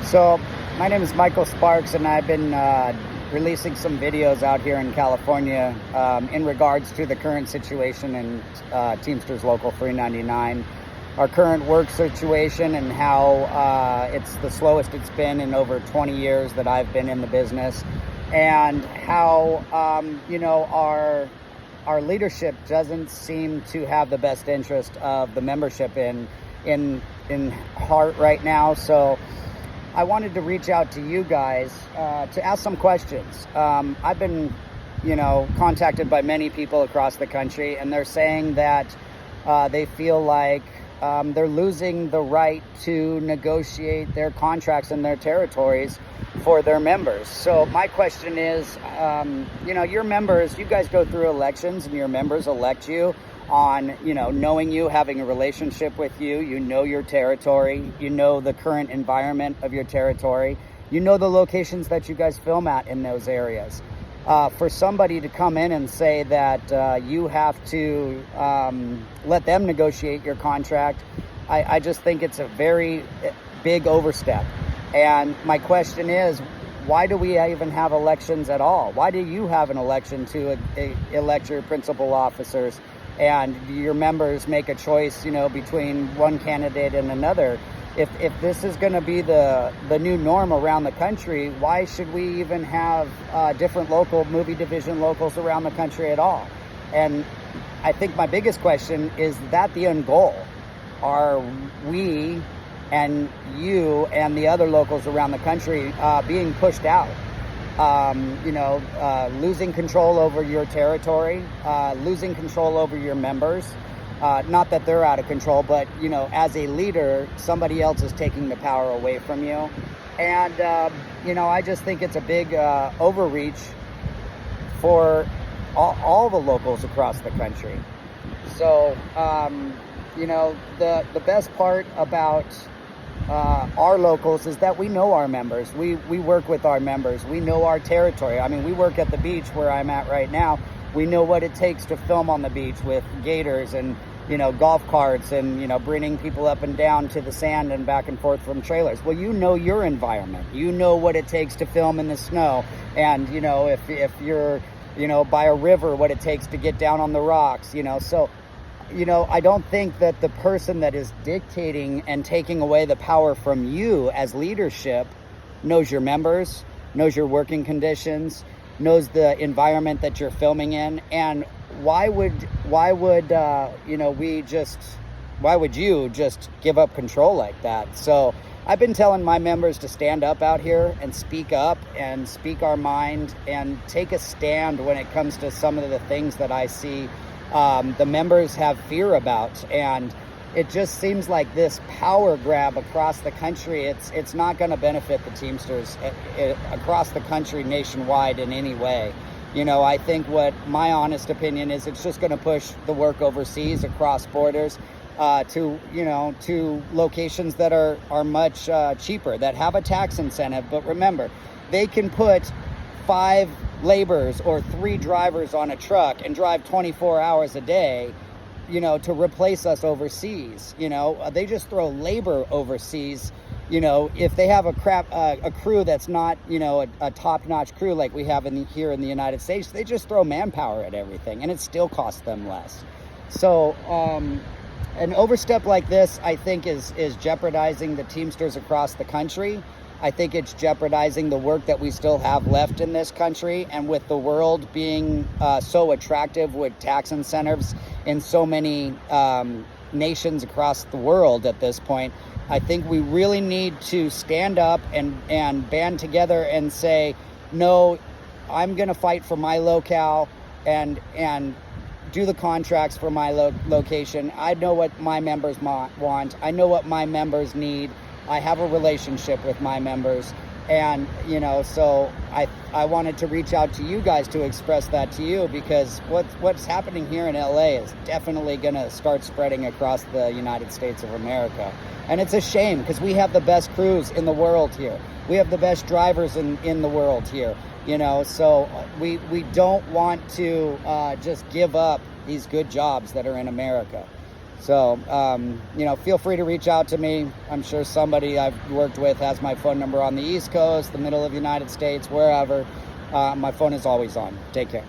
So, my name is Michael Sparks, and I've been releasing some videos out here in California in regards to the current situation in Teamsters Local 399, our current work situation, and how it's the slowest it's been in over 20 years that I've been in the business, and how our leadership doesn't seem to have the best interest of the membership in heart right now. So I wanted to reach out to you guys to ask some questions. I've been, contacted by many people across the country, and they're saying that they feel like they're losing the right to negotiate their contracts in their territories for their members. So my question is, your members, you guys go through elections, and your members elect you on, knowing you, having a relationship with you, your territory, the current environment of your territory, the locations that you guys film at in those areas. For somebody to come in and say that you have to let them negotiate your contract, I just think it's a very big overstep. And my question is, why do we even have elections at all? Why do you have an election to elect your principal officers, and your members make a choice, between one candidate and another? If this is going to be the new norm around the country, why should we even have different local movie division locals around the country at all? And I think my biggest question is that the end goal? Are we and you and the other locals around the country being pushed out? Losing control over your territory, losing control over your members. Not that they're out of control, but, as a leader, somebody else is taking the power away from you. And, I just think it's a big overreach for all the locals across the country. So, the best part about our locals is that we know our members. We work with our members. We know our territory. I mean, we work at the beach where I'm at right now. We know what it takes to film on the beach with gators and, golf carts and, bringing people up and down to the sand and back and forth from trailers. Well, your environment. You know what it takes to film in the snow. And, if you're, by a river, what it takes to get down on the rocks, So, I don't think that the person that is dictating and taking away the power from you as leadership knows your members, knows your working conditions, knows the environment that you're filming in. And why would you just give up control like that? So I've been telling my members to stand up out here and speak up and speak our mind and take a stand when it comes to some of the things that I see the members have fear about. And it just seems like this power grab across the country, it's not going to benefit the Teamsters across the country nationwide in any way. I think what my honest opinion is, it's just going to push the work overseas across borders to locations that are much cheaper, that have a tax incentive. But remember, they can put 5 laborers or 3 drivers on a truck and drive 24 hours a day, to replace us overseas. They just throw labor overseas. If they have a crew that's not, a top-notch crew like we have here in the United States, they just throw manpower at everything, and it still costs them less. So an overstep like this, I think, is jeopardizing the Teamsters across the country. I think it's jeopardizing the work that we still have left in this country. And with the world being so attractive with tax incentives in so many nations across the world at this point, I think we really need to stand up and band together and say, no, I'm going to fight for my locale and do the contracts for my location. I know what my members want. I know what my members need. I have a relationship with my members, and so I wanted to reach out to you guys to express that to you, because what's happening here in LA is definitely going to start spreading across the United States of America. And it's a shame, because we have the best crews in the world here. We have the best drivers in the world here. So we don't want to just give up these good jobs that are in America. So, feel free to reach out to me. I'm sure somebody I've worked with has my phone number on the East Coast, the middle of the United States, wherever. My phone is always on. Take care.